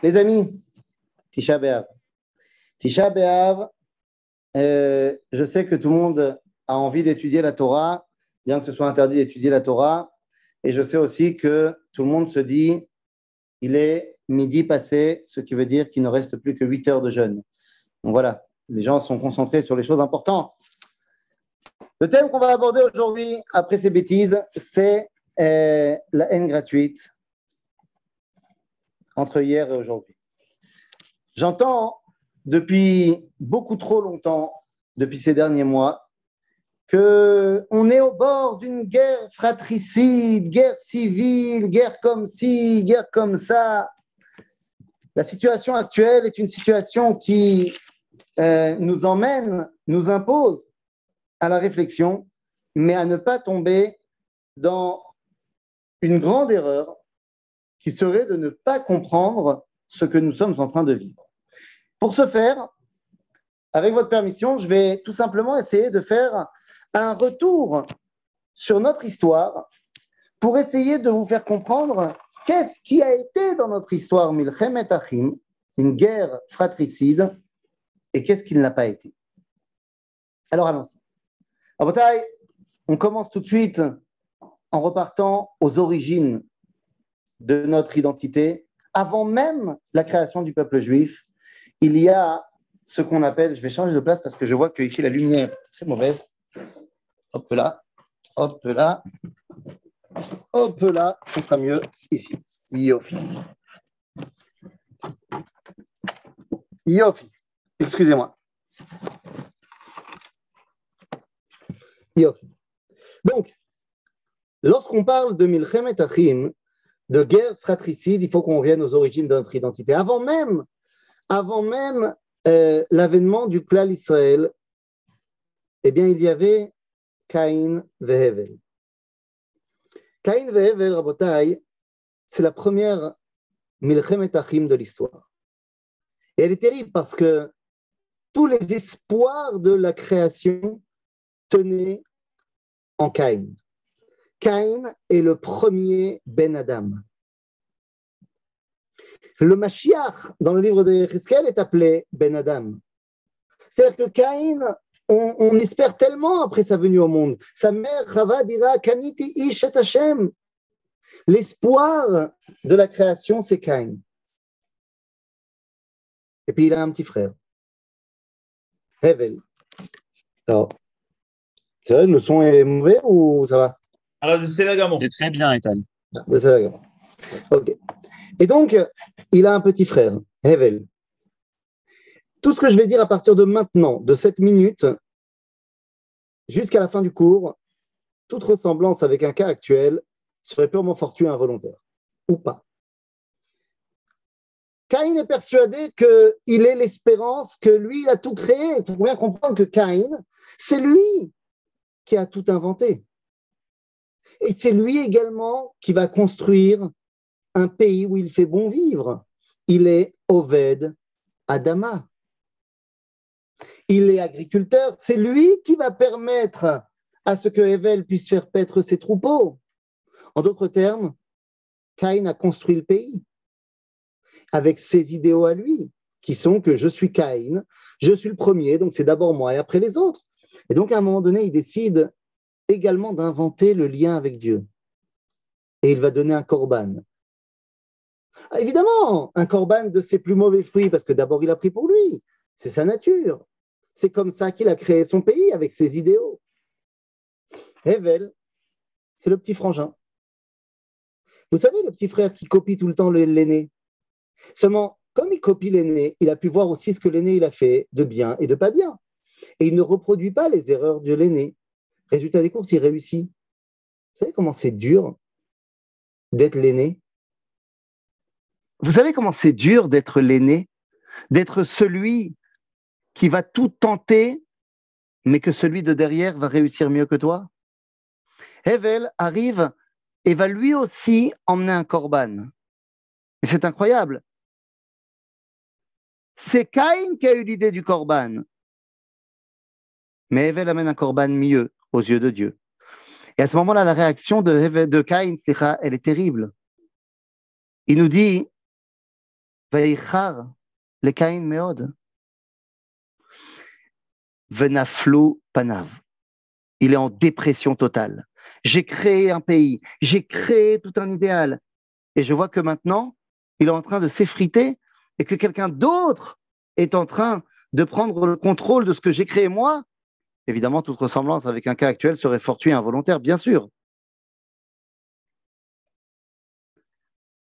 Les amis, Tisha B'Av. Tisha B'Av, je sais que tout le monde a envie d'étudier la Torah, bien que ce soit interdit d'étudier la Torah. Et je sais aussi que tout le monde se dit, il est midi passé, ce qui veut dire qu'il ne reste plus que 8 heures de jeûne. Donc voilà, les gens sont concentrés sur les choses importantes. Le thème qu'on va aborder aujourd'hui, après ces bêtises, c'est la haine gratuite entre hier et aujourd'hui. J'entends depuis beaucoup trop longtemps, depuis ces derniers mois, qu'on est au bord d'une guerre fratricide, guerre civile, guerre comme ci, guerre comme ça. La situation actuelle est une situation qui nous emmène, nous impose à la réflexion, mais à ne pas tomber dans une grande erreur qui serait de ne pas comprendre ce que nous sommes en train de vivre. Pour ce faire, avec votre permission, je vais tout simplement essayer de faire un retour sur notre histoire pour essayer de vous faire comprendre qu'est-ce qui a été dans notre histoire Milchemet Achim, une guerre fratricide, et qu'est-ce qui ne l'a pas été. Alors allons-y. Rabotai, on commence tout de suite en repartant aux origines de notre identité. Avant même la création du peuple juif, il y a ce qu'on appelle, je vais changer de place parce que je vois que ici la lumière est très mauvaise. Hop là, hop là, hop là, ça sera mieux ici. Yofi. Yofi. Excusez-moi. Yofi. Donc, lorsqu'on parle de Milchemet Achim, de guerre fratricide, il faut qu'on revienne aux origines de notre identité. Avant même l'avènement du Klal Israël, eh bien, il y avait Caïn et Hevel. Caïn et Hevel, Rabotai, c'est la première Milchemet Achim de l'histoire. Et elle est terrible parce que tous les espoirs de la création tenaient en Caïn. Caïn est le premier Ben Adam. Le Mashiach, dans le livre de Yecheskel, est appelé Ben Adam. C'est-à-dire que Caïn, on espère tellement après sa venue au monde. Sa mère, Chava, dira Kaniti ish et Hashem. L'espoir de la création, c'est Caïn. Et puis il a un petit frère, Hevel. Alors, c'est vrai que le son est mauvais ou ça va? Alors, c'est vagabond. C'est très bien, Ethan. C'est vrai. Ok. Et donc, il a un petit frère, Hevel. Tout ce que je vais dire à partir de maintenant, de cette minute, jusqu'à la fin du cours, toute ressemblance avec un cas actuel serait purement fortuit et involontaire. Ou pas. Caïn est persuadé qu'il est l'espérance, que lui, il a tout créé. Il faut bien comprendre que Caïn, c'est lui qui a tout inventé. Et c'est lui également qui va construire un pays où il fait bon vivre. Il est Oved Adama. Il est agriculteur. C'est lui qui va permettre à ce que Hevel puisse faire paître ses troupeaux. En d'autres termes, Caïn a construit le pays avec ses idéaux à lui, qui sont que je suis Caïn, je suis le premier, donc c'est d'abord moi et après les autres. Et donc à un moment donné, il décide également d'inventer le lien avec Dieu. Et il va donner un korban. Ah, évidemment, un korban de ses plus mauvais fruits, parce que d'abord il a pris pour lui, c'est sa nature. C'est comme ça qu'il a créé son pays, avec ses idéaux. Hevel, c'est le petit frangin. Vous savez, le petit frère qui copie tout le temps l'aîné. Seulement, comme il copie l'aîné, il a pu voir aussi ce que l'aîné il a fait de bien et de pas bien. Et il ne reproduit pas les erreurs de l'aîné. Résultat des courses, il réussit. Vous savez comment c'est dur d'être l'aîné? Vous savez comment c'est dur d'être l'aîné? D'être celui qui va tout tenter, mais que celui de derrière va réussir mieux que toi? Hevel arrive et va lui aussi emmener un korban. Et c'est incroyable. C'est Caïn qui a eu l'idée du korban. Mais Hevel amène un korban mieux aux yeux de Dieu. Et à ce moment-là, la réaction de Caïn, elle est terrible. Il nous dit, Vaïchar, le Caïn Meod. Venaflou Panav. Il est en dépression totale. J'ai créé un pays, j'ai créé tout un idéal. Et je vois que maintenant, il est en train de s'effriter et que quelqu'un d'autre est en train de prendre le contrôle de ce que j'ai créé moi. Évidemment, toute ressemblance avec un cas actuel serait fortuite et involontaire, bien sûr.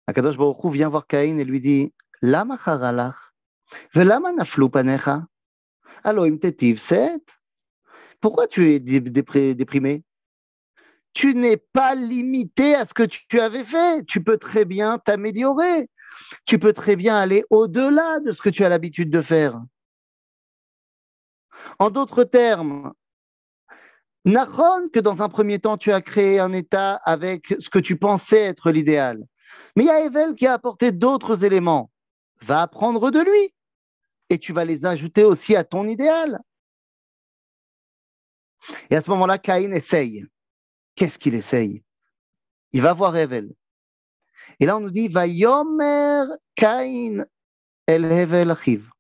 Akadosh Baruch Hu vient voir Caïn et lui dit Lama charalach, velama naflu panecha, aloim tetiv set. Pourquoi tu es déprimé? Tu n'es pas limité à ce que tu avais fait. Tu peux très bien t'améliorer. Tu peux très bien aller au-delà de ce que tu as l'habitude de faire. En d'autres termes, Nachon, que dans un premier temps, tu as créé un état avec ce que tu pensais être l'idéal. Mais il y a Evel qui a apporté d'autres éléments. Va apprendre de lui et tu vas les ajouter aussi à ton idéal. Et à ce moment-là, Caïn essaye. Qu'est-ce qu'il essaye? Il va voir Evel. Et là, on nous dit, va yomer Caïn el Hevel achiv.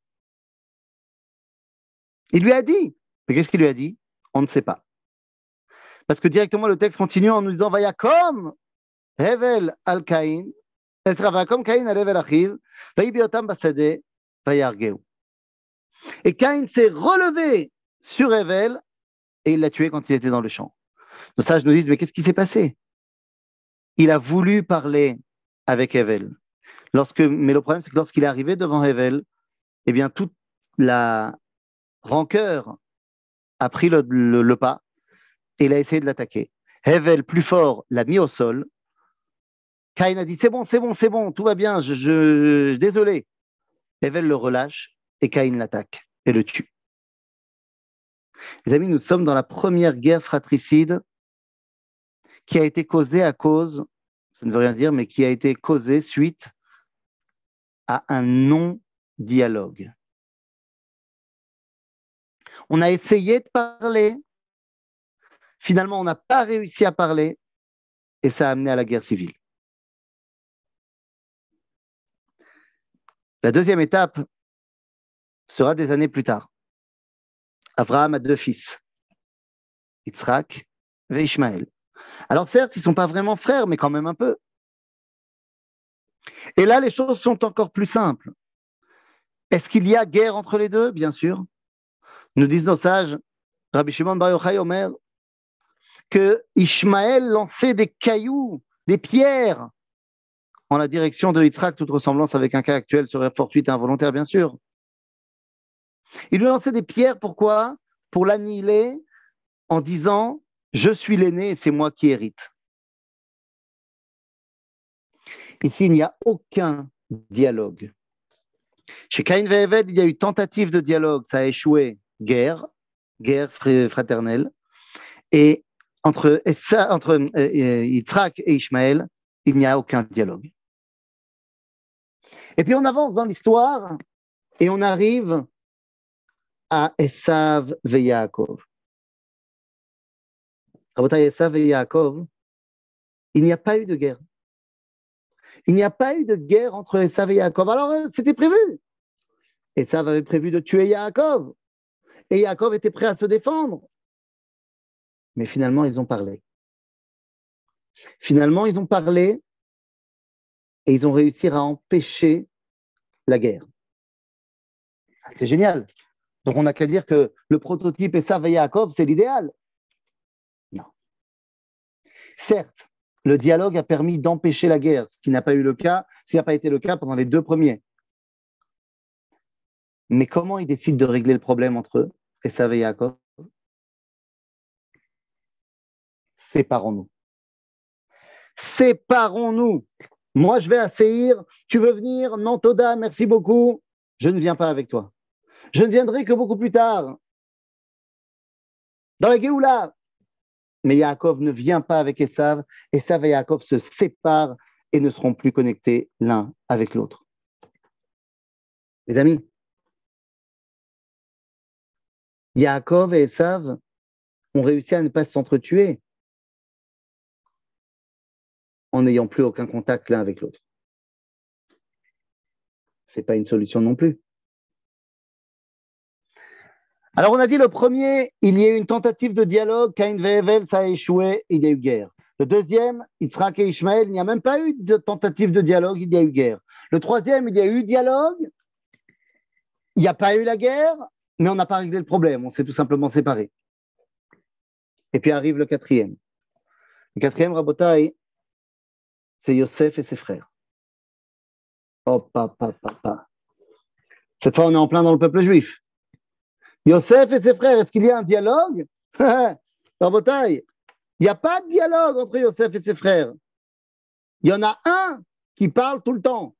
Il lui a dit. Mais qu'est-ce qu'il lui a dit? On ne sait pas. Parce que directement, le texte continue en nous disant, va yakom Hevel al Caïn, va comme Caïn al Hevel achiv, va ibiotam basade, va yargeu. Et Caïn s'est relevé sur Hevel et il l'a tué quand il était dans le champ. Nos sages nous disent, mais qu'est-ce qui s'est passé? Il a voulu parler avec Hevel. Mais le problème, c'est que lorsqu'il est arrivé devant Hevel, eh bien, toute la rancœur a pris le pas et il a essayé de l'attaquer. Hevel, plus fort, l'a mis au sol. Caïn a dit, c'est bon, c'est bon, c'est bon, tout va bien, désolé. Hevel le relâche et Caïn l'attaque et le tue. Les amis, nous sommes dans la première guerre fratricide qui a été causée à cause, ça ne veut rien dire, mais qui a été causée suite à un non-dialogue. On a essayé de parler, finalement on n'a pas réussi à parler et ça a amené à la guerre civile. La deuxième étape sera des années plus tard. Abraham a deux fils, Yitzhak et Ishmaël. Alors certes, ils ne sont pas vraiment frères, mais quand même un peu. Et là, les choses sont encore plus simples. Est-ce qu'il y a guerre entre les deux? Bien sûr. Nous disent nos sages, Rabbi Shimon Bar Yochai Omer, que Ishmaël lançait des cailloux, des pierres, en la direction de Yitzhak. Toute ressemblance avec un cas actuel serait fortuite et involontaire, bien sûr. Il lui lançait des pierres, pourquoi? Pour l'annihiler en disant « Je suis l'aîné et c'est moi qui hérite ». Ici, il n'y a aucun dialogue. Chez Caïn et Hevel, il y a eu tentative de dialogue, ça a échoué. Guerre fraternelle. Et entre Yitzhak et Ishmaël, il n'y a aucun dialogue. Et puis on avance dans l'histoire et on arrive à Esav et Yaakov. Rabotai, Esav et Yaakov, il n'y a pas eu de guerre. Il n'y a pas eu de guerre entre Esav et Yaakov. Alors, c'était prévu. Esav avait prévu de tuer Yaakov. Et Yaakov était prêt à se défendre. Mais finalement, ils ont parlé. Finalement, ils ont parlé et ils ont réussi à empêcher la guerre. C'est génial. Donc, on n'a qu'à dire que le prototype Esav et Yaakov, c'est l'idéal. Non. Certes, le dialogue a permis d'empêcher la guerre, ce qui n'a pas eu le cas, ce qui n'a pas été le cas pendant les deux premiers. Mais comment ils décident de régler le problème entre eux, Esav et Yaakov? Séparons-nous. Séparons-nous. Moi, je vais à Séhir. Tu veux venir? Non, Toda, merci beaucoup. Je ne viens pas avec toi. Je ne viendrai que beaucoup plus tard. Dans la Géoula. Mais Yaakov ne vient pas avec Esav. Esav et Yaakov se séparent et ne seront plus connectés l'un avec l'autre. Les amis, Yaakov et Esav ont réussi à ne pas s'entretuer en n'ayant plus aucun contact l'un avec l'autre. Ce n'est pas une solution non plus. Alors, on a dit le premier, il y a eu une tentative de dialogue, Caïn et Hevel, ça a échoué, il y a eu guerre. Le deuxième, Yitzhak et Ishmaël, il n'y a même pas eu de tentative de dialogue, il y a eu guerre. Le troisième, il y a eu dialogue, il n'y a pas eu la guerre, mais on n'a pas réglé le problème, on s'est tout simplement séparés. Et puis arrive le quatrième. Le quatrième, Rabotai, c'est Yosef et ses frères. Oh, papa. Cette fois, on est en plein dans le peuple juif. Yosef et ses frères, est-ce qu'il y a un dialogue? Rabotai, il n'y a pas de dialogue entre Yosef et ses frères. Il y en a un qui parle tout le temps.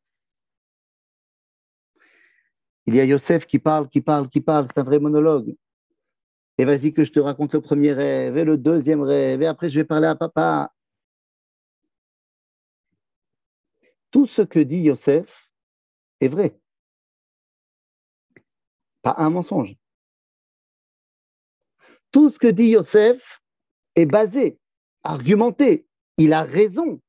Il y a Yosef qui parle, c'est un vrai monologue. Et vas-y que je te raconte le premier rêve et le deuxième rêve, et après je vais parler à papa. Tout ce que dit Yosef est vrai. Pas un mensonge. Tout ce que dit Yosef est basé, argumenté. Il a raison.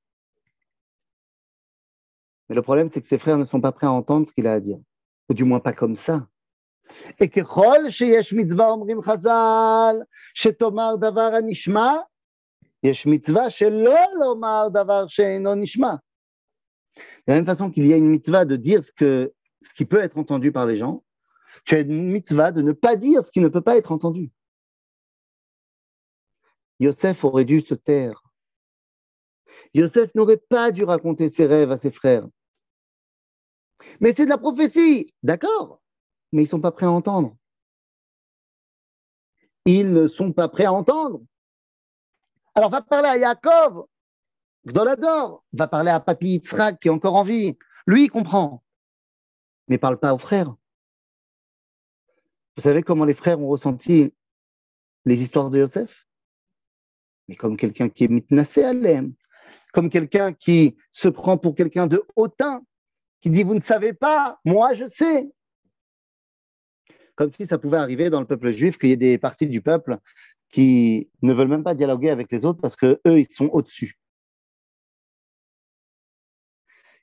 Mais le problème, c'est que ses frères ne sont pas prêts à entendre ce qu'il a à dire. Ou du moins pas comme ça. Et que sheyesh mitzvah omrim chazal, shetomar davar anishma, yesh mitzvah shelo lomar davar she'eno nishma. De la même façon qu'il y a une mitzvah de dire ce qui peut être entendu par les gens, tu as une mitzvah de ne pas dire ce qui ne peut pas être entendu. Yosef aurait dû se taire. Yosef n'aurait pas dû raconter ses rêves à ses frères. Mais c'est de la prophétie, d'accord, mais ils ne sont pas prêts à entendre. Ils ne sont pas prêts à entendre. Alors va parler à Yaakov, Gdolador, va parler à Papi Yitzhak qui est encore en vie. Lui, il comprend, mais parle pas aux frères. Vous savez comment les frères ont ressenti les histoires de Yosef? Mais comme quelqu'un qui est mitnassé alem, comme quelqu'un qui se prend pour quelqu'un de hautain, qui dit vous ne savez pas, moi je sais. Comme si ça pouvait arriver dans le peuple juif qu'il y ait des parties du peuple qui ne veulent même pas dialoguer avec les autres parce que eux ils sont au-dessus.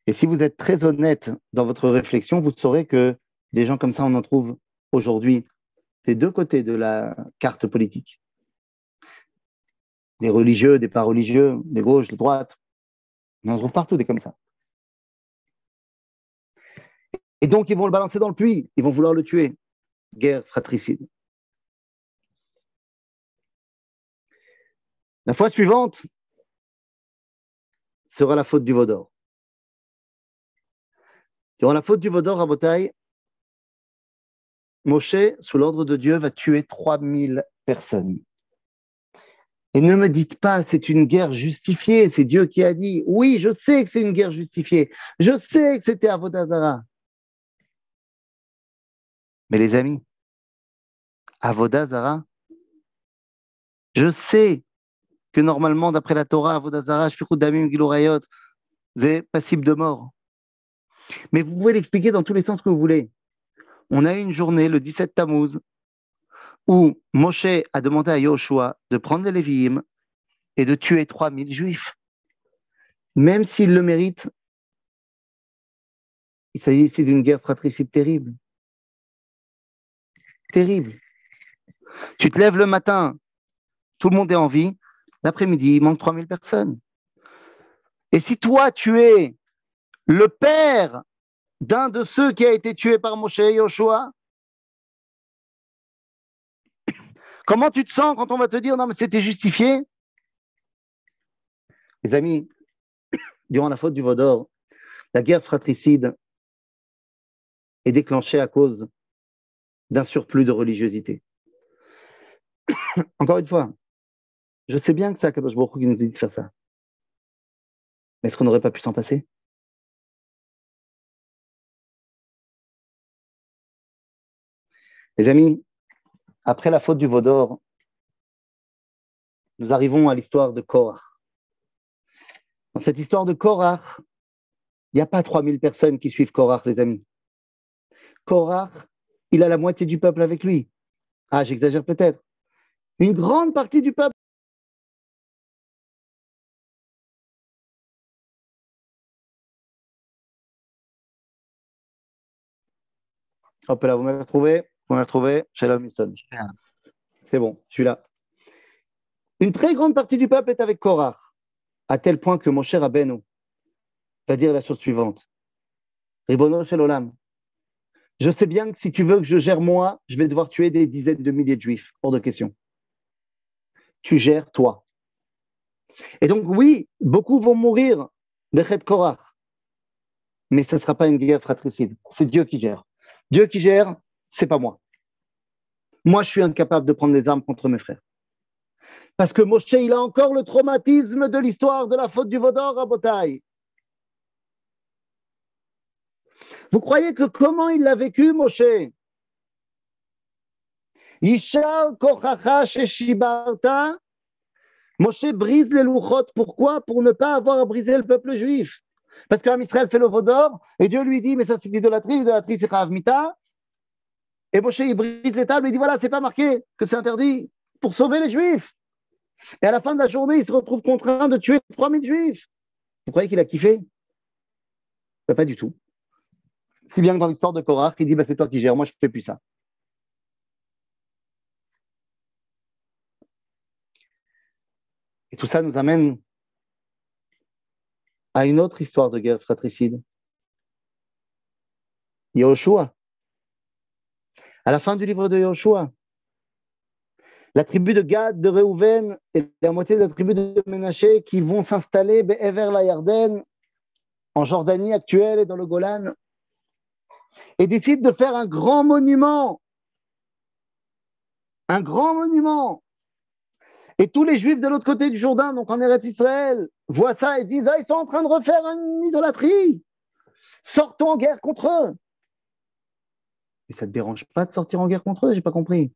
Et si vous êtes très honnête dans votre réflexion, vous saurez que des gens comme ça, on en trouve aujourd'hui des deux côtés de la carte politique. Des religieux, des pas religieux, des gauches, des droites. On en trouve partout des comme ça. Et donc, ils vont le balancer dans le puits. Ils vont vouloir le tuer. Guerre fratricide. La fois suivante sera la faute du Vaudor. Durant la faute du Vaudor, Rabotai, Moshe, sous l'ordre de Dieu, va tuer 3000 personnes. Et ne me dites pas, c'est une guerre justifiée, c'est Dieu qui a dit. Oui, je sais que c'est une guerre justifiée. Je sais que c'était Avodah Zarah. Mais les amis, Avodah Zarah, je sais que normalement, d'après la Torah, Avodah Zarah, Shfichut Damim Gilurayot, c'est passible de mort. Mais vous pouvez l'expliquer dans tous les sens que vous voulez. On a eu une journée, le 17 Tammuz, où Moshe a demandé à Yoshua de prendre les Lévi'im et de tuer 3000 juifs. Même s'ils le méritent, il s'agit ici d'une guerre fratricide terrible. Terrible. Tu te lèves le matin, tout le monde est en vie, l'après-midi, il manque 3000 personnes. Et si toi, tu es le père d'un de ceux qui a été tué par Moshe et Yoshua, comment tu te sens quand on va te dire non mais c'était justifié? Les amis, durant la faute du Vaudor, la guerre fratricide est déclenchée à cause d'un surplus de religiosité. Encore une fois, je sais bien que c'est Akadosh Baruch Hu qui nous dit de faire ça. Mais est-ce qu'on n'aurait pas pu s'en passer? Les amis, après la faute du Vaudor, nous arrivons à l'histoire de Korach. Dans cette histoire de Korach, il n'y a pas 3000 personnes qui suivent Korach, les amis. Korach, il a la moitié du peuple avec lui. Ah, j'exagère peut-être. Une grande partie du peuple Hop là, vous m'avez retrouvé. Vous m'avez retrouvé. Shalom Houston. C'est bon, je suis là. Une très grande partie du peuple est avec Korah, à tel point que mon cher Rabbeinu va dire la chose suivante. Ribono shel olam. Je sais bien que si tu veux que je gère moi, je vais devoir tuer des dizaines de milliers de juifs. Hors de question. Tu gères toi. Et donc, oui, beaucoup vont mourir de Chet Korah. Mais ce ne sera pas une guerre fratricide. C'est Dieu qui gère. Dieu qui gère, c'est pas moi. Moi, je suis incapable de prendre les armes contre mes frères. Parce que Moshe, il a encore le traumatisme de l'histoire de la faute du Vaudor à Botaï. Vous croyez que comment il l'a vécu, Moshe? Yishal kochacha sheshibarta. Moshe brise les louchot. Pourquoi? Pour ne pas avoir à briser le peuple juif. Parce qu'un Israël fait le Vaudor, et Dieu lui dit, mais ça c'est l'idolâtrie c'est Chav Mita. Et Moshe, il brise les tables, il dit, voilà, c'est pas marqué que c'est interdit pour sauver les juifs. Et à la fin de la journée, il se retrouve contraint de tuer 3000 juifs. Vous croyez qu'il a kiffé? Pas du tout. Si bien que dans l'histoire de Korach, il dit, bah, c'est toi qui gères, moi je ne fais plus ça. Et tout ça nous amène à une autre histoire de guerre fratricide. Yehoshua. À la fin du livre de Yehoshua, la tribu de Gad, de Réhouven et la moitié de la tribu de Ménaché qui vont s'installer vers la Yarden, en Jordanie actuelle et dans le Golan, et décident de faire un grand monument. Un grand monument. Et tous les Juifs de l'autre côté du Jourdain, donc en Eretz Israël, voient ça et disent, ah, ils sont en train de refaire une idolâtrie. Sortons en guerre contre eux. Et ça ne te dérange pas de sortir en guerre contre eux? J'ai pas compris.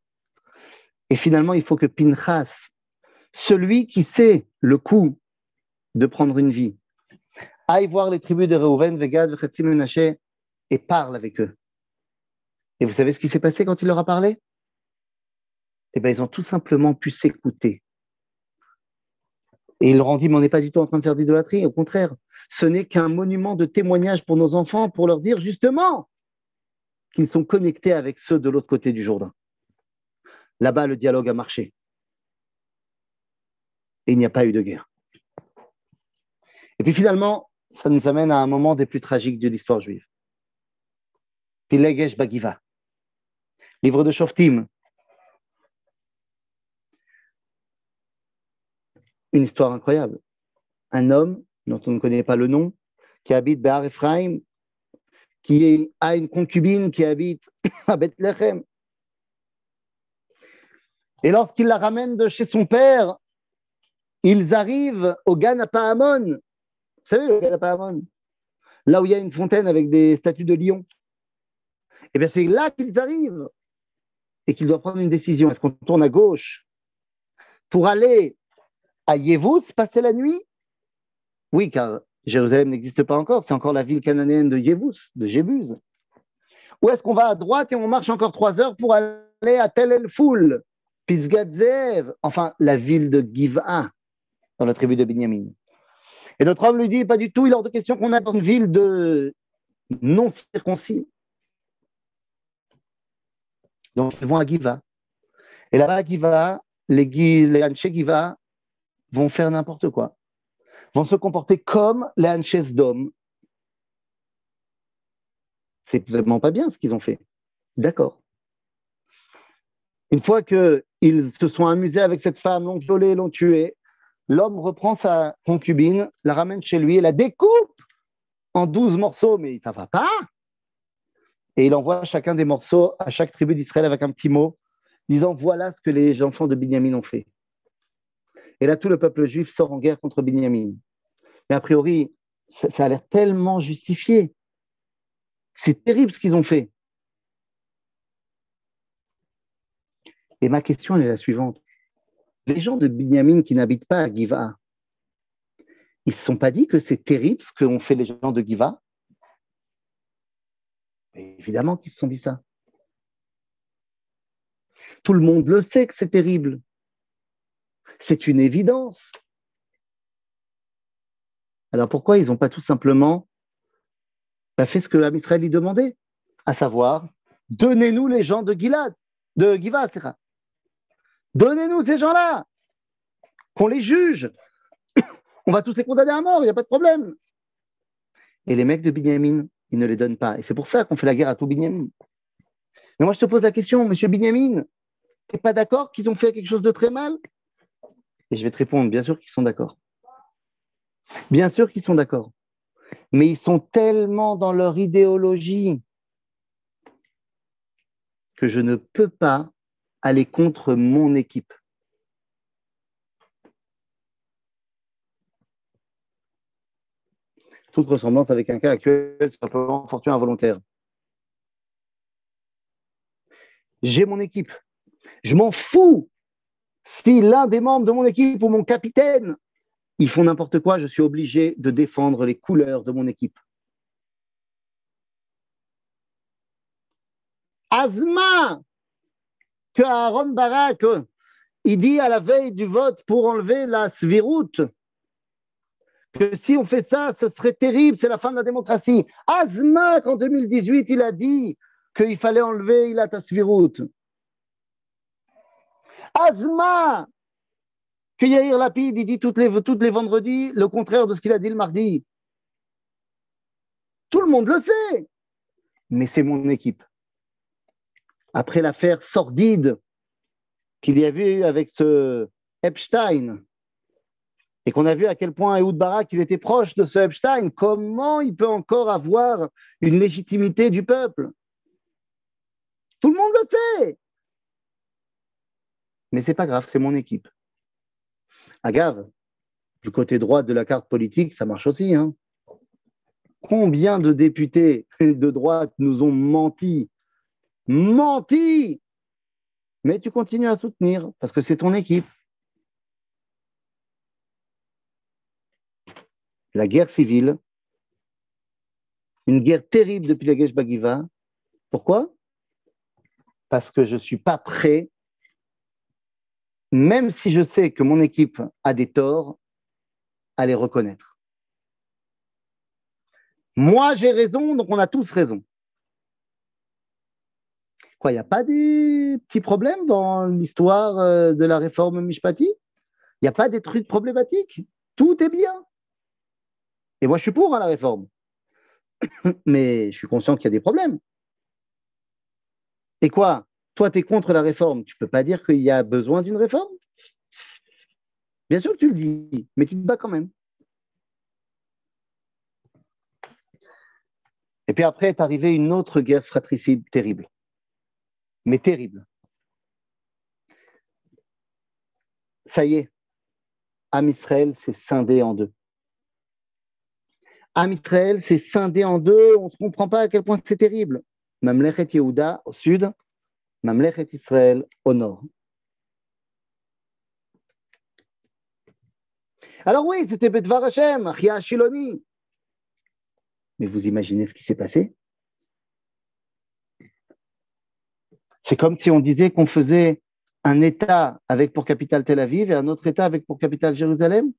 Et finalement, il faut que Pinchas, celui qui sait le coût de prendre une vie, aille voir les tribus de Reuven, Vegad, Vechatsim, Menaché et parle avec eux. Et vous savez ce qui s'est passé quand il leur a parlé? Eh bien, ils ont tout simplement pu s'écouter. Et il leur ont dit, mais on n'est pas du tout en train de faire d'idolâtrie. Au contraire, ce n'est qu'un monument de témoignage pour nos enfants, pour leur dire justement qu'ils sont connectés avec ceux de l'autre côté du Jourdain. Là-bas, le dialogue a marché. Et il n'y a pas eu de guerre. Et puis finalement, ça nous amène à un moment des plus tragiques de l'histoire juive. Pilegesh Bagiva, livre de Shoftim. Une histoire incroyable. Un homme dont on ne connaît pas le nom, qui habite Behar Ephraim, qui a une concubine qui habite à Bethléem. Et lorsqu'il la ramène de chez son père, ils arrivent au Gan Apahamon. Vous savez, le Gan Apahamon, là où il y a une fontaine avec des statues de lions. Et bien c'est là qu'ils arrivent et qu'ils doivent prendre une décision. Est-ce qu'on tourne à gauche pour aller à Yevus, passer la nuit? Oui, car Jérusalem n'existe pas encore, c'est encore la ville cananéenne de Yevus, de Jébus. Ou est-ce qu'on va à droite et on marche encore 3 heures pour aller à Tel El-Foul, Pisgat Zev, enfin la ville de Giva, dans la tribu de Binyamin. Et notre homme lui dit, pas du tout, il est hors de question qu'on aille dans une ville de non-circoncis. Donc ils vont à Giva. Et là-bas à Giva, les Anshe Giva vont faire n'importe quoi, vont se comporter comme les Anshes d'hommes. C'est vraiment pas bien ce qu'ils ont fait. D'accord. Une fois qu'ils se sont amusés avec cette femme, l'ont violée, l'ont tuée, l'homme reprend sa concubine, la ramène chez lui et la découpe en 12 morceaux, mais ça ne va pas. Et il envoie chacun des morceaux à chaque tribu d'Israël avec un petit mot, disant voilà ce que les enfants de Binyamin ont fait. Et là, tout le peuple juif sort en guerre contre Binyamin. Mais a priori, ça a l'air tellement justifié. C'est terrible ce qu'ils ont fait. Et ma question elle est la suivante. Les gens de Binyamin qui n'habitent pas à Giva, ils ne se sont pas dit que c'est terrible ce qu'ont fait les gens de Giva? Mais évidemment qu'ils se sont dit ça. Tout le monde le sait que c'est terrible. C'est une évidence. Alors pourquoi ils n'ont pas tout simplement fait ce que Am Israël lui demandait, à savoir Donnez-nous les gens de Gilad, de Giva, etc. Donnez-nous ces gens-là, qu'on les juge. On va tous les condamner à mort, il n'y a pas de problème. Et les mecs de Binyamin, ils ne les donnent pas. Et c'est pour ça qu'on fait la guerre à tout Binyamin. Mais moi, je te pose la question, monsieur Binyamin, tu n'es pas d'accord qu'ils ont fait quelque chose de très mal? Et je vais te répondre, bien sûr qu'ils sont d'accord. Bien sûr qu'ils sont d'accord. Mais ils sont tellement dans leur idéologie que je ne peux pas aller contre mon équipe. Toute ressemblance avec un cas actuel, c'est simplement fortune involontaire. J'ai mon équipe. Je m'en fous si l'un des membres de mon équipe ou mon capitaine, ils font n'importe quoi, je suis obligé de défendre les couleurs de mon équipe. Azma, que Aaron Barak, il dit à la veille du vote pour enlever la svirout, que si on fait ça, ce serait terrible, c'est la fin de la démocratie. Azma, qu'en 2018, il a dit qu'il fallait enlever Ilat Svirout. Azma, que Yair Lapid, il dit toutes les vendredis le contraire de ce qu'il a dit le mardi. Tout le monde le sait, mais c'est mon équipe. Après l'affaire sordide qu'il y avait eu avec ce Epstein, et qu'on a vu à quel point Ehud Barak, il était proche de ce Epstein, comment il peut encore avoir une légitimité du peuple? Tout le monde le sait. Mais c'est pas grave, c'est mon équipe. Agave, du côté droit de la carte politique, ça marche aussi. Hein. Combien de députés de droite nous ont menti? Menti! Mais tu continues à soutenir parce que c'est ton équipe. La guerre civile, une guerre terrible depuis la Gesh Bagiva. Pourquoi? Parce que je ne suis pas prêt, même si je sais que mon équipe a des torts, à les reconnaître. Moi, j'ai raison, donc on a tous raison. Quoi, il n'y a pas des petits problèmes dans l'histoire de la réforme Mishpati? Il n'y a pas des trucs problématiques? Tout est bien. Et moi, je suis pour la réforme. Mais je suis conscient qu'il y a des problèmes. Et quoi? Toi, tu es contre la réforme. Tu ne peux pas dire qu'il y a besoin d'une réforme? Bien sûr que tu le dis, mais tu te bats quand même. Et puis après est arrivée une autre guerre fratricide terrible. Mais terrible. Ça y est, Am Israël s'est scindé en deux. Am Israël s'est scindé en deux, on ne se comprend pas à quel point c'est terrible. Mamlechet Yehuda au sud, Mamlechet Israël au nord. Alors oui, c'était Betvar Hashem, Achia Shiloni. Mais vous imaginez ce qui s'est passé? C'est comme si on disait qu'on faisait un État avec pour capitale Tel Aviv et un autre État avec pour capitale Jérusalem.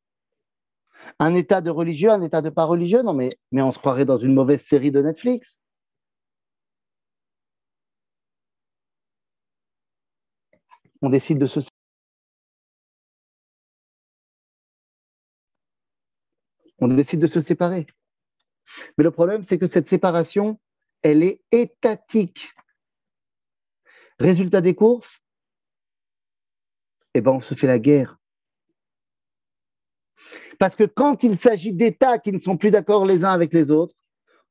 Un État de religieux, un État de pas religieux. Non, mais on se croirait dans une mauvaise série de Netflix. On décide de se séparer. Mais le problème, c'est que cette séparation, elle est étatique. Résultat des courses, eh ben, on se fait la guerre. Parce que quand il s'agit d'États qui ne sont plus d'accord les uns avec les autres,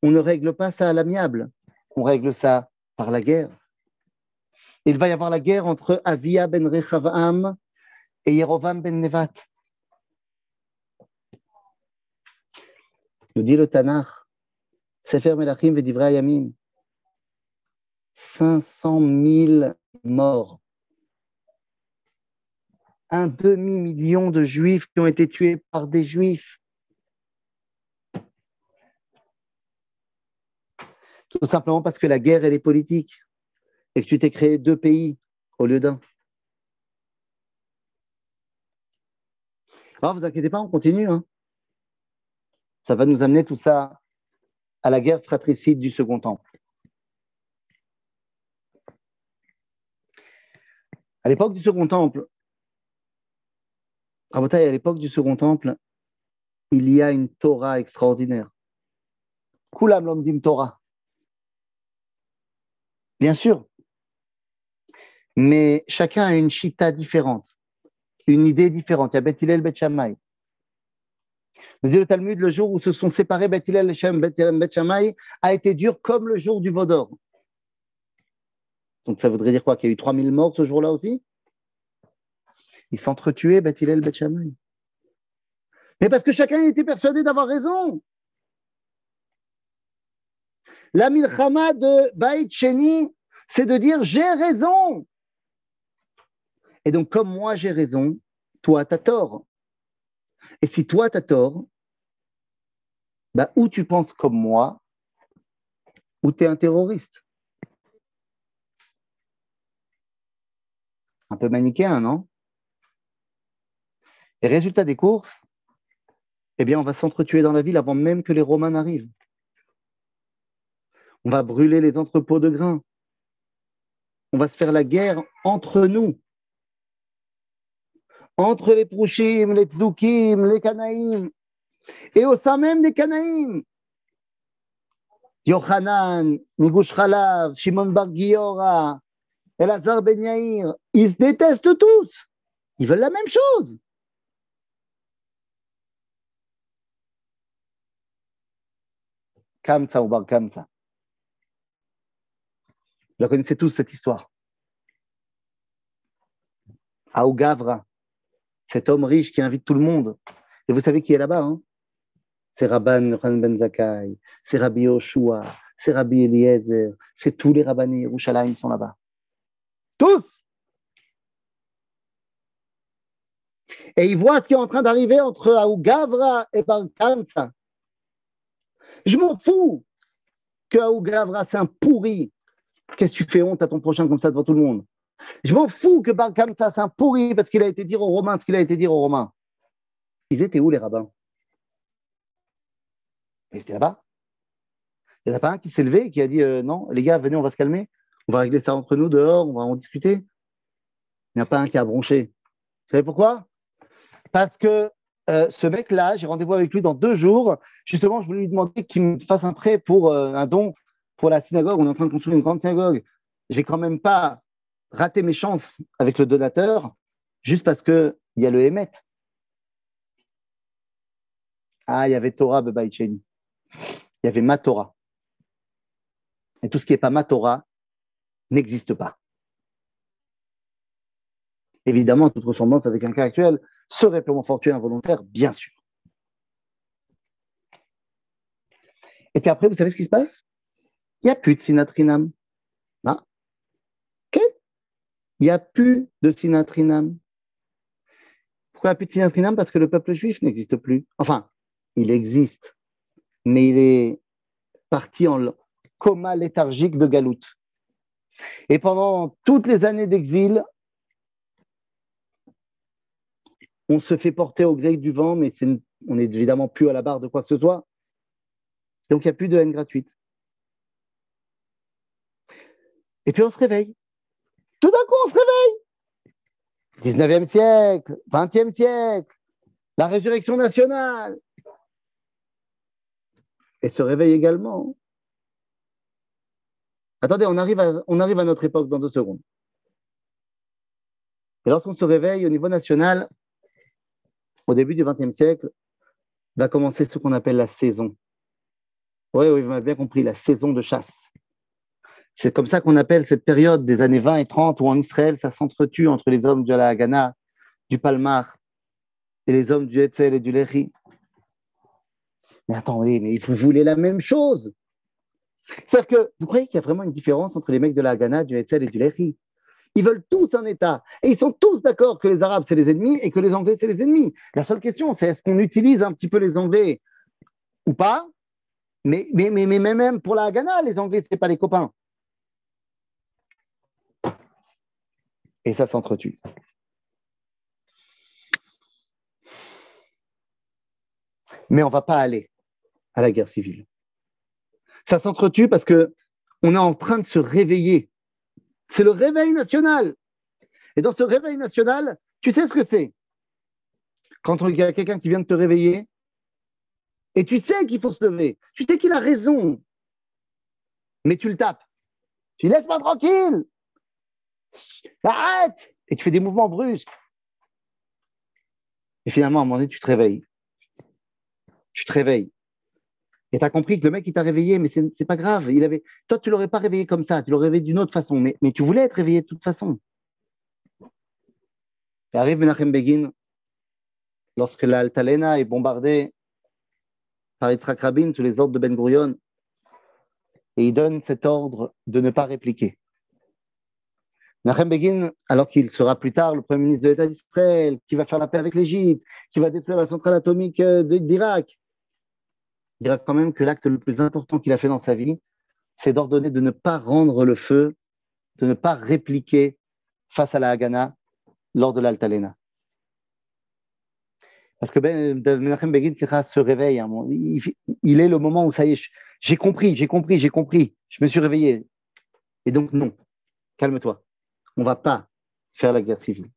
on ne règle pas ça à l'amiable. On règle ça par la guerre. Il va y avoir la guerre entre Avia ben Rechavam et Yerovam ben Nevat. Nous dit le Tanakh, Sefer Melachim v'Divrei Hayamim, 500 000 morts. 1,5 million de Juifs qui ont été tués par des Juifs. Tout simplement parce que la guerre, elle est politique et que tu t'es créé 2 pays au lieu d'un. Alors, vous inquiétez pas, on continue. Hein. Ça va nous amener tout ça à la guerre fratricide du Second Temple. À l'époque du Second Temple, Rabotai, à l'époque du Second Temple, il y a une Torah extraordinaire. Kulam lomdim Torah. Bien sûr. Mais chacun a une chita différente, une idée différente. Il y a Beth Hillel, Beth Shammai. Nous dit le Talmud, le jour où se sont séparés Beth Hillel et Beth Shammai a été dur comme le jour du Vaudor. Donc ça voudrait dire quoi? Qu'il y a eu 3000 morts ce jour-là aussi? Ils s'entretuaient, Beth Hillel, Beth Shammai. Mais parce que chacun était persuadé d'avoir raison. La milchama de Baït Sheni, c'est de dire j'ai raison. Et donc, comme moi j'ai raison, toi t'as tort. Et si toi t'as tort, bah, ou tu penses comme moi, ou tu es un terroriste. Un peu manichéen, non? Et résultat des courses, eh bien, on va s'entretuer dans la ville avant même que les Romains n'arrivent. On va brûler les entrepôts de grains. On va se faire la guerre entre nous. Entre les Prouchim, les Tzdukim, les Canaïm. Et au sein même des Canaïm. Yochanan, Migush Chalav, Shimon Bar Giora, Elazar Ben Yair, ils se détestent tous. Ils veulent la même chose. Kamsa ou Bar Kamsa. Vous la connaissez tous, cette histoire. Aou Gavra, cet homme riche qui invite tout le monde. Et vous savez qui est là-bas, hein? C'est Rabban Yochanan Ben Zakkai, c'est Rabbi Yoshua, c'est Rabbi Eliezer, c'est tous les rabbinés Yerushalayim sont là-bas. Tous! Et ils voient ce qui est en train d'arriver entre Aou Gavra et Bar Kamsa. Je m'en fous que Aou Gavra, c'est un pourri. Qu'est-ce que tu fais honte à ton prochain comme ça devant tout le monde? Je m'en fous que Bar Kamsa, c'est un pourri parce qu'il a été dire aux Romains ce qu'il a été dire aux Romains. Ils étaient où les rabbins? Ils étaient là-bas. Il n'y en a pas un qui s'est levé et qui a dit non, les gars, venez, on va se calmer. On va régler ça entre nous dehors, on va en discuter. Il n'y en a pas un qui a bronché. Vous savez pourquoi? Parce que ce mec-là, j'ai rendez-vous avec lui dans 2 jours. Justement, je voulais lui demander qu'il me fasse un prêt pour un don pour la synagogue. On est en train de construire une grande synagogue. Je vais quand même pas rater mes chances avec le donateur juste parce qu'il y a le Hémet. Ah, il y avait Torah Bebaït Sheni. Il y avait ma Torah. Et tout ce qui n'est pas ma Torah n'existe pas. Évidemment, toute ressemblance avec un cas actuel serait purement fortuit, involontaire, bien sûr. Et puis après, vous savez ce qui se passe? Il n'y a plus de sinatrinam. Ah. Okay. Il n'y a plus de sinatrinam. Pourquoi il n'y a plus de sinatrinam? Parce que le peuple juif n'existe plus. Enfin, il existe, mais il est parti en coma léthargique de Galout. Et pendant toutes les années d'exil, on se fait porter au gré du vent, mais on n'est évidemment plus à la barre de quoi que ce soit. Donc, il n'y a plus de haine gratuite. Et puis, on se réveille. Tout d'un coup, on se réveille. 19e siècle, 20e siècle, la résurrection nationale. Et se réveille également. Attendez, on arrive à notre époque dans 2 secondes. Et lorsqu'on se réveille au niveau national, au début du XXe siècle, va commencer ce qu'on appelle la saison. Oui, vous m'avez bien compris, la saison de chasse. C'est comme ça qu'on appelle cette période des années 20 et 30 où en Israël, ça s'entretue entre les hommes de la Haganah, du Palmar et les hommes du Hetzel et du Lehi. Mais attendez, mais vous voulez la même chose. C'est-à-dire que vous croyez qu'il y a vraiment une différence entre les mecs de la Haganah, du Hetzel et du Lehi? Ils veulent tous un État. Et ils sont tous d'accord que les Arabes, c'est les ennemis et que les Anglais, c'est les ennemis. La seule question, c'est est-ce qu'on utilise un petit peu les Anglais ou pas? Mais même pour la Haganah, les Anglais, ce n'est pas les copains. Et ça s'entretue. Mais on ne va pas aller à la guerre civile. Ça s'entretue parce qu'on est en train de se réveiller. C'est le réveil national. Et dans ce réveil national, tu sais ce que c'est? Quand il y a quelqu'un qui vient de te réveiller, et tu sais qu'il faut se lever, tu sais qu'il a raison, mais tu le tapes. Tu dis, laisse-moi tranquille, arrête! Et tu fais des mouvements brusques. Et finalement, à un moment donné, tu te réveilles. Tu te réveilles. Et tu as compris que le mec, il t'a réveillé, mais c'est pas grave. Toi, tu l'aurais pas réveillé comme ça, tu l'aurais réveillé d'une autre façon, mais tu voulais être réveillé de toute façon. Et arrive Menachem Begin, lorsque l'Altalena est bombardée par Yitzhak Rabin sous les ordres de Ben Gurion, et il donne cet ordre de ne pas répliquer. Menachem Begin, alors qu'il sera plus tard le Premier ministre de l'État d'Israël, qui va faire la paix avec l'Égypte, qui va détruire la centrale atomique d'Irak, il dira quand même que l'acte le plus important qu'il a fait dans sa vie, c'est d'ordonner de ne pas rendre le feu, de ne pas répliquer face à la Haganah lors de l'Altalena. Parce que Menachem Begin se réveille. Hein, il est le moment où ça y est, j'ai compris, je me suis réveillé. Et donc non, calme-toi, on ne va pas faire la guerre civile.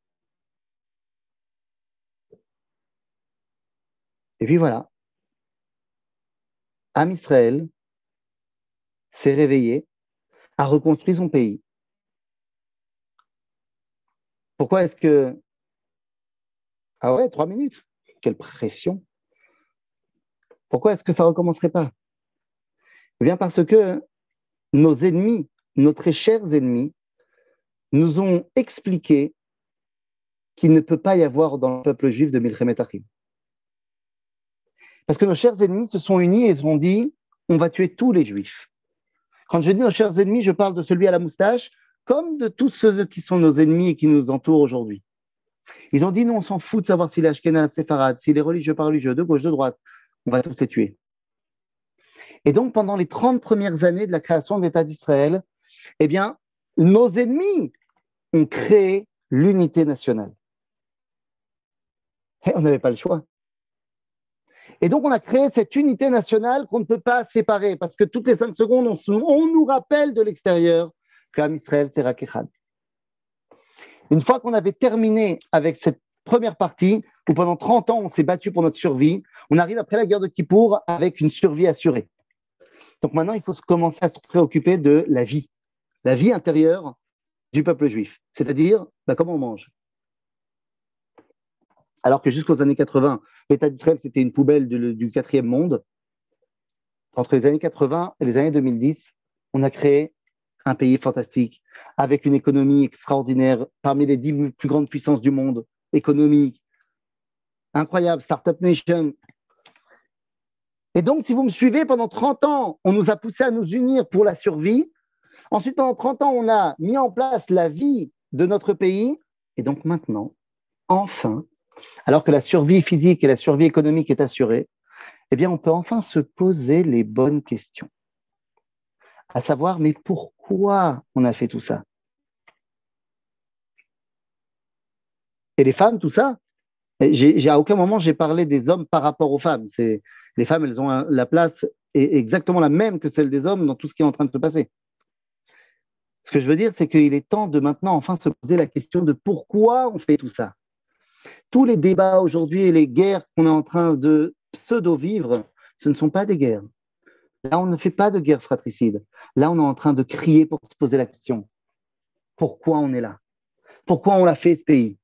Et puis voilà, Am Israël s'est réveillé, a reconstruit son pays. Pourquoi est-ce que... Ah ouais, 3 minutes. Quelle pression. Pourquoi est-ce que ça ne recommencerait pas? Eh bien parce que nos ennemis, nos très chers ennemis, nous ont expliqué qu'il ne peut pas y avoir dans le peuple juif de Milchemet Achim. Parce que nos chers ennemis se sont unis et se sont dit, on va tuer tous les juifs. Quand je dis nos chers ennemis, je parle de celui à la moustache, comme de tous ceux qui sont nos ennemis et qui nous entourent aujourd'hui. Ils ont dit, non, on s'en fout de savoir s'il est Ashkenaz, séfarade, s'il est religieux, pas religieux, de gauche, de droite. On va tous les tuer. Et donc, pendant les 30 premières années de la création de l'État d'Israël, eh bien, nos ennemis ont créé l'unité nationale. Et on n'avait pas le choix. Et donc, on a créé cette unité nationale qu'on ne peut pas séparer, parce que toutes les 5 secondes, on nous rappelle de l'extérieur qu'Am Israël, c'est Rak Echad. Une fois qu'on avait terminé avec cette première partie, où pendant 30 ans, on s'est battu pour notre survie, on arrive après la guerre de Kippour avec une survie assurée. Donc maintenant, il faut commencer à se préoccuper de la vie intérieure du peuple juif, c'est-à-dire comment on mange. Alors que jusqu'aux années 80, l'État d'Israël, c'était une poubelle du quatrième monde. Entre les années 80 et les années 2010, on a créé un pays fantastique, avec une économie extraordinaire, parmi les 10 plus grandes puissances du monde, économique, incroyable, Startup Nation. Et donc, si vous me suivez, pendant 30 ans, on nous a poussé à nous unir pour la survie. Ensuite, pendant 30 ans, on a mis en place la vie de notre pays. Et donc maintenant, enfin, alors que la survie physique et la survie économique est assurée, eh bien, on peut enfin se poser les bonnes questions. À savoir, mais pourquoi on a fait tout ça? Et les femmes, tout ça, à aucun moment, j'ai parlé des hommes par rapport aux femmes. Les femmes, elles ont la place exactement la même que celle des hommes dans tout ce qui est en train de se passer. Ce que je veux dire, c'est qu'il est temps de maintenant enfin se poser la question de pourquoi on fait tout ça. Tous les débats aujourd'hui et les guerres qu'on est en train de pseudo-vivre, ce ne sont pas des guerres. Là, on ne fait pas de guerre fratricide. Là, on est en train de crier pour se poser la question. Pourquoi on est là? Pourquoi on l'a fait, ce pays?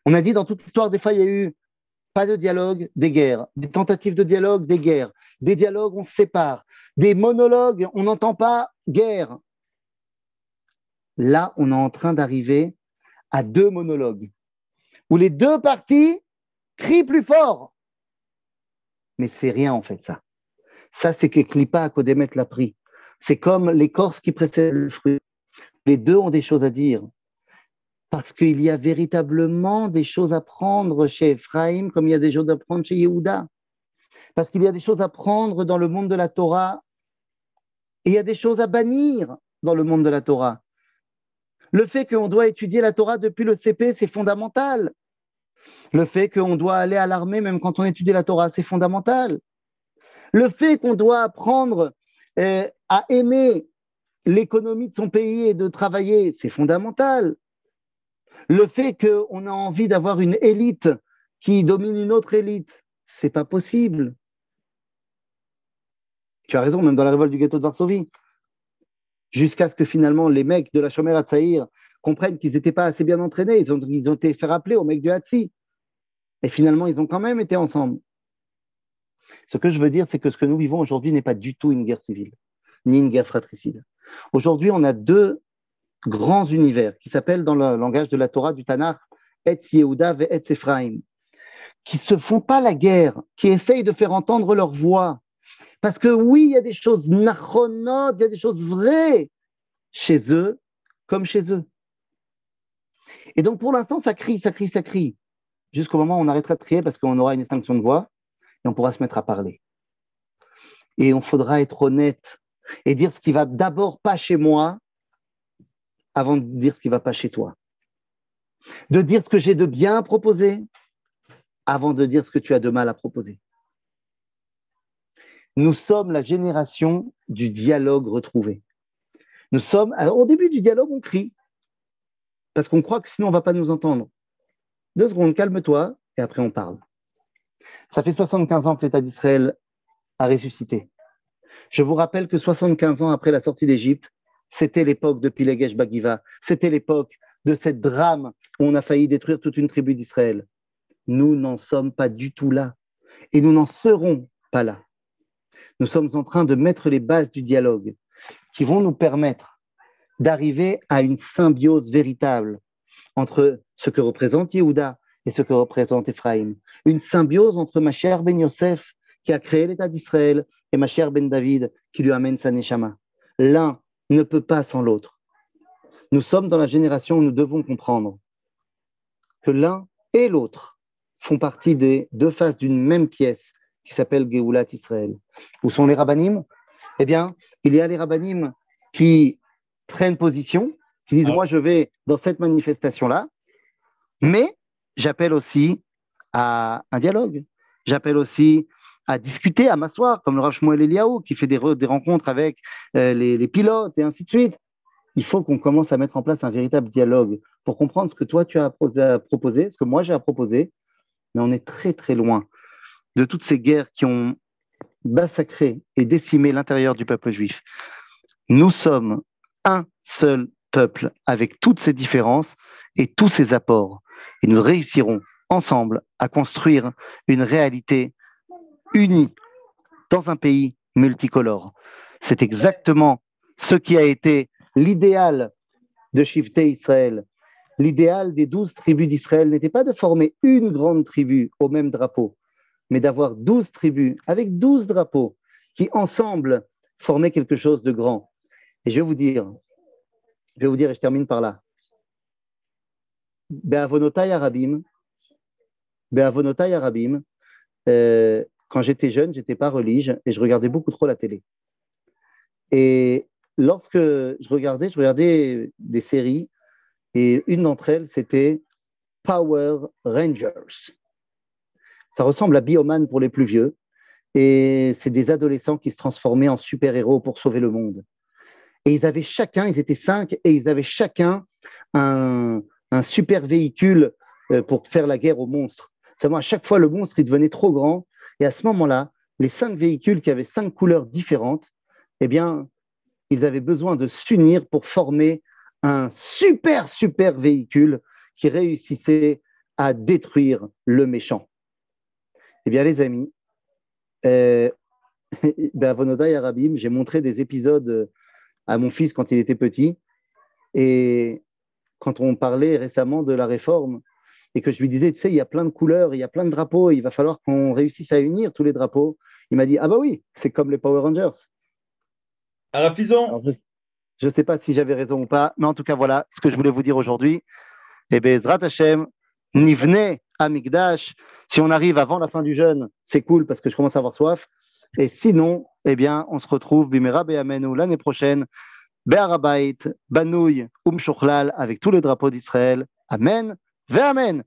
On a dit dans toute l'histoire, des fois, il y a eu pas de dialogue, des guerres. Des tentatives de dialogue, des guerres. Des dialogues, on se sépare. Des monologues, on n'entend pas guerre. Là, on est en train d'arriver à 2 monologues, où les 2 parties crient plus fort. Mais c'est rien, en fait, ça. Ça, c'est que Klippa à Kodemet l'a pris. C'est comme l'écorce qui précède le fruit. Les 2 ont des choses à dire. Parce qu'il y a véritablement des choses à prendre chez Ephraïm, comme il y a des choses à prendre chez Yehuda. Parce qu'il y a des choses à prendre dans le monde de la Torah, et il y a des choses à bannir dans le monde de la Torah. Le fait qu'on doit étudier la Torah depuis le CP, c'est fondamental. Le fait qu'on doit aller à l'armée même quand on étudie la Torah, c'est fondamental. Le fait qu'on doit apprendre à aimer l'économie de son pays et de travailler, c'est fondamental. Le fait qu'on a envie d'avoir une élite qui domine une autre élite, c'est pas possible. Tu as raison, même dans la révolte du ghetto de Varsovie. Jusqu'à ce que finalement les mecs de la Shomer HaTzaïr comprennent qu'ils n'étaient pas assez bien entraînés. Ils ont été fait rappeler aux mecs du Hatsi. Et finalement, ils ont quand même été ensemble. Ce que je veux dire, c'est que ce que nous vivons aujourd'hui n'est pas du tout une guerre civile, ni une guerre fratricide. Aujourd'hui, on a deux grands univers qui s'appellent dans le langage de la Torah, du Tanakh, Etz Yehuda et Etz Ephraim, qui ne se font pas la guerre, qui essayent de faire entendre leur voix. Parce que oui, il y a des choses nachonot, il y a des choses vraies chez eux comme chez eux. Et donc pour l'instant, ça crie, jusqu'au moment où on arrêtera de crier parce qu'on aura une extinction de voix et on pourra se mettre à parler. Et on faudra être honnête et dire ce qui va d'abord pas chez moi avant de dire ce qui va pas chez toi. De dire ce que j'ai de bien à proposer avant de dire ce que tu as de mal à proposer. Nous sommes la génération du dialogue retrouvé. Alors, au début du dialogue, on crie, parce qu'on croit que sinon on ne va pas nous entendre. 2 secondes, calme-toi, et après on parle. Ça fait 75 ans que l'État d'Israël a ressuscité. Je vous rappelle que 75 ans après la sortie d'Égypte, c'était l'époque de Pilegesh Bagiva, c'était l'époque de cette drame où on a failli détruire toute une tribu d'Israël. Nous n'en sommes pas du tout là, et nous n'en serons pas là. Nous sommes en train de mettre les bases du dialogue qui vont nous permettre d'arriver à une symbiose véritable entre ce que représente Yehuda et ce que représente Ephraim. Une symbiose entre Mashiach ben Yosef, qui a créé l'État d'Israël, et Mashiach ben David, qui lui amène sa Neshama. L'un ne peut pas sans l'autre. Nous sommes dans la génération où nous devons comprendre que l'un et l'autre font partie des 2 faces d'une même pièce qui s'appelle Geulat Israël. Où sont les rabbanim? Eh bien, il y a les rabbanim qui prennent position, qui disent moi je vais dans cette manifestation-là, mais j'appelle aussi à un dialogue, j'appelle aussi à discuter, à m'asseoir, comme le Rav Shmuel Eliaou qui fait des rencontres avec les pilotes et ainsi de suite. Il faut qu'on commence à mettre en place un véritable dialogue pour comprendre ce que toi tu as proposé, ce que moi j'ai à proposer, mais on est très très loin de toutes ces guerres qui ont massacré et décimé l'intérieur du peuple juif. Nous sommes un seul peuple avec toutes ses différences et tous ses apports. Et nous réussirons ensemble à construire une réalité unie dans un pays multicolore. C'est exactement ce qui a été l'idéal de Shivtei Israël. L'idéal des 12 tribus d'Israël n'était pas de former une grande tribu au même drapeau, mais d'avoir 12 tribus avec 12 drapeaux qui ensemble formaient quelque chose de grand. Et je vais vous dire, et je termine par là. Be'avonotai Arabim, quand j'étais jeune, j'étais pas religieux et je regardais beaucoup trop la télé. Et lorsque je regardais des séries et une d'entre elles, c'était Power Rangers. Ça ressemble à Bioman pour les plus vieux et c'est des adolescents qui se transformaient en super-héros pour sauver le monde. Et ils étaient 5 et ils avaient chacun un super véhicule pour faire la guerre aux monstres. Seulement, à chaque fois, le monstre, il devenait trop grand. Et à ce moment-là, les 5 véhicules qui avaient 5 couleurs différentes, eh bien, ils avaient besoin de s'unir pour former un super véhicule qui réussissait à détruire le méchant. Eh bien, les amis, B'avonodai Arabim, j'ai montré des épisodes à mon fils quand il était petit. Et quand on parlait récemment de la réforme, et que je lui disais, tu sais, il y a plein de couleurs, il y a plein de drapeaux, il va falloir qu'on réussisse à unir tous les drapeaux. Il m'a dit, ah bah oui, c'est comme les Power Rangers. Alors, Alors, je ne sais pas si j'avais raison ou pas, mais en tout cas, voilà ce que je voulais vous dire aujourd'hui. Et Bezrat Hashem, Nivne Amigdash, si on arrive avant la fin du jeûne, c'est cool parce que je commence à avoir soif. Et sinon, eh bien, on se retrouve Bimera Be'amenu l'année prochaine, Be'arabait, Banouy, Shochlal, avec tous les drapeaux d'Israël. Amen, Ve'amen.